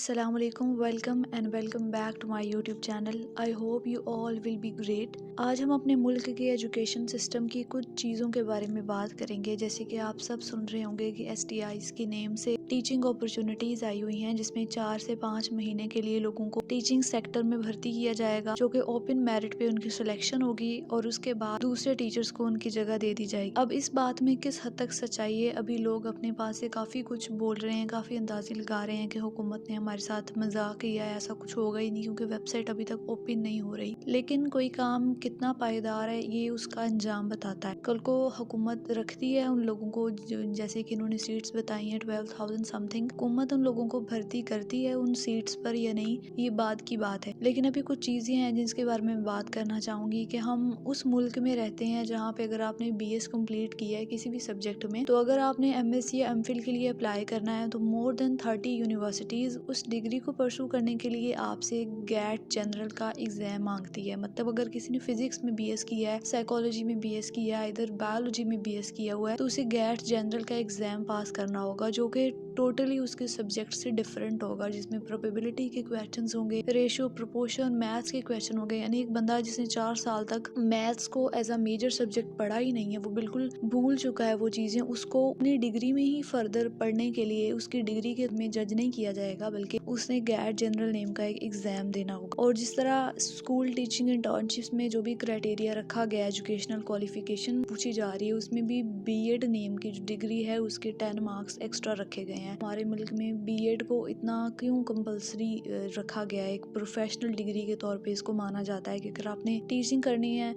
Assalamu alaikum, welcome and welcome back to my YouTube channel. I hope you all will be great. आज हम अपने मुल्क के education system की कुछ चीज़ों के बारे में बात करेंगे। जैसे कि आप सब सुन रहे होंगे कि STIs की नेम से टीचिंग अपॉर्चुनिटीज़ आई हुई हैं, जिसमें 4 से 5 महीने के लिए लोगों को टीचिंग सेक्टर में भर्ती किया जाएगा, जो कि ओपन मेरिट पे उनकी सिलेक्शन होगी और उसके बाद दूसरे टीचर्स को उनकी जगह दे दी जाएगी। अब इस बात में किस हद तक सच्चाई है, अभी लोग अपने पास से काफ़ी कुछ बोल रहे हैं, काफ़ी अंदाजे लगा रहे हैं कि हुकूमत ने हमारे साथ मजाक किया है। ऐसा कुछ होगा ही नहीं, क्योंकि वेबसाइट अभी तक ओपन नहीं हो रही। लेकिन कोई काम कितना पायदार है, ये उसका अंजाम बताता है। कल को हुकूमत रखती है उन लोगों को, जैसे कि इन्होंने सीट्स बताई हैं 12,000 समथिंग, हुकूमत उन लोगों को भर्ती करती है उन सीट्स पर या नहीं, ये बात की बात है। लेकिन अभी कुछ चीज़ें हैं जिसके बारे में बात करना चाहूँगी कि हम उस मुल्क में रहते हैं जहाँ पे अगर आपने BS कंप्लीट किया है किसी भी सब्जेक्ट में, तो अगर आपने MSc या MPhil के लिए अप्लाई करना है तो मोर देन 30 यूनिवर्सिटीज़ उस डिग्री को परसू करने के लिए आपसे गैट जनरल का एग्जाम मांगती है। मतलब अगर किसी ने फिजिक्स में BS किया है, साइकोलॉजी में BS किया है, इधर बायोलॉजी में BS किया हुआ है, तो उसे गैट जनरल का एग्जाम पास करना होगा, जो कि टोटली उसके सब्जेक्ट से डिफरेंट होगा, जिसमें प्रोबेबिलिटी के क्वेश्चंस होंगे, रेशियो, प्रोपोर्शन, मैथ्स के क्वेश्चन होंगे। यानी एक बंदा जिसने 4 साल तक मैथ्स को एज अ मेजर सब्जेक्ट पढ़ा ही नहीं है, वो बिल्कुल भूल चुका है वो चीज़ें, उसको अपनी डिग्री में ही फर्दर पढ़ने के लिए उसकी डिग्री के में जज नहीं किया जाएगा, बल्कि उसने गैट जनरल नेम का एक एग्जाम देना होगा। और जिस तरह स्कूल टीचिंग इंटर्नशिप्स में जो भी क्राइटेरिया रखा गया, एजुकेशनल क्वालिफिकेशन पूछी जा रही है, उसमें भी B.Ed नेम की जो डिग्री है उसके 10 मार्क्स एक्स्ट्रा रखे गए हैं। हमारे मुल्क में B.Ed को इतना क्यों कंपलसरी रखा गया है? एक प्रोफेशनल डिग्री के तौर पे इसको माना जाता है कि अगर आपने टीचिंग करनी है,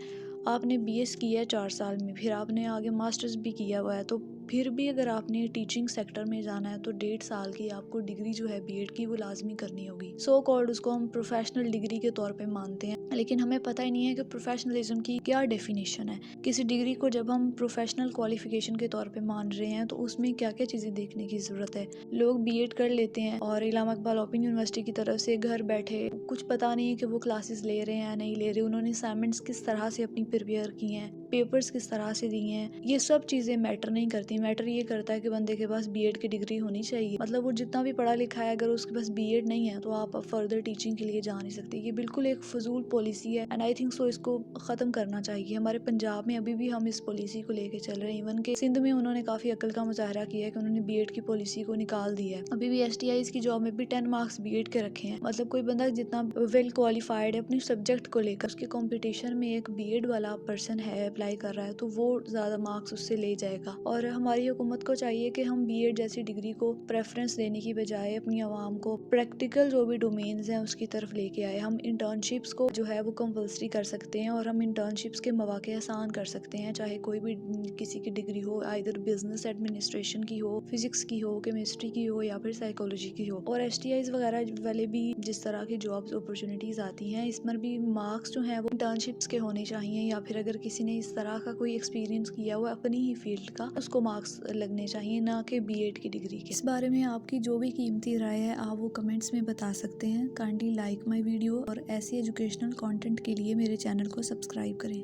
आपने BS किया है 4 साल में, फिर आपने आगे मास्टर्स भी किया हुआ है, तो फिर भी अगर आपने टीचिंग सेक्टर में जाना है तो 1.5 साल की आपको डिग्री जो है B.Ed की वो लाजमी करनी होगी। सो कॉल्ड उसको हम प्रोफेशनल डिग्री के तौर पे मानते हैं, लेकिन हमें पता ही नहीं है कि प्रोफेशनलिज्म की क्या डेफिनेशन है। किसी डिग्री को जब हम प्रोफेशनल क्वालिफिकेशन के तौर पे मान रहे हैं तो उसमें क्या क्या चीज़ें देखने की ज़रूरत है। लोग B.Ed कर लेते हैं और इलामा इकबाल ओपन यूनिवर्सिटी की तरफ से घर बैठे कुछ पता नहीं है कि वो क्लासेस ले रहे हैं या नहीं ले रहे, उन्होंने असाइनमेंट्स किस तरह से अपनी प्रिपेयर की हैं, पेपर्स किस तरह से दिए हैं, ये सब चीज़ें मैटर नहीं करती। मैटर ये करता है कि बंदे के पास B.Ed की डिग्री होनी चाहिए। मतलब वो जितना भी पढ़ा लिखा है, अगर उसके पास B.Ed नहीं है तो आप फर्दर टीचिंग के लिए जा नहीं सकते। ये बिल्कुल एक फजूल पॉलिसी है एंड आई थिंक सो इसको ख़त्म करना चाहिए। हमारे पंजाब में अभी भी हम इस पॉलिसी को लेके चल रहे हैं। इवन के सिंध में उन्होंने काफ़ी अक्ल का मुजाहरा किया है कि उन्होंने B.Ed की पॉलिसी को निकाल दिया है। अभी भी STIs की जॉब में भी 10 मार्क्स B.Ed के रखे हैं। मतलब कोई बंदा जितना वेल क्वालिफाइड है अपने सब्जेक्ट को लेकर, उसके कंपटीशन में एक B.Ed वाला पर्सन है, अप्लाई कर रहा है, तो वो ज़्यादा मार्क्स उससे ले जाएगा। और हमारी हुकूमत को चाहिए कि हम B.Ed जैसी डिग्री को प्रेफरेंस देने की बजाय अपनी आवाम को प्रैक्टिकल जो भी डोमेन्स हैं उसकी तरफ लेके आए। हम इंटर्नशिप्स को जो है वो कंपल्सरी कर सकते हैं और हम इंटर्नशिप्स के मौके आसान कर सकते हैं, चाहे कोई भी किसी की डिग्री हो, आइदर बिजनेस एडमिनिस्ट्रेशन की हो, फिजिक्स की हो, केमिस्ट्री की हो या फिर साइकोलॉजी की हो। और STIs वगैरह वाले भी जिस तरह की जॉब्स अपॉर्चुनिटीज़ आती हैं, इसमें भी मार्क्स जो हैं वो इंटर्नशिप्स के होने चाहिए, या फिर अगर किसी ने इस तरह का कोई एक्सपीरियंस किया हुआ अपनी ही फील्ड का, उसको मार्क्स लगने चाहिए, ना कि B.Ed की डिग्री के। इस बारे में आपकी जो भी कीमती राय है आप वो कमेंट्स में बता सकते हैं। काइंडली लाइक माई वीडियो और ऐसी एजुकेशनल कंटेंट के लिए मेरे चैनल को सब्सक्राइब करें।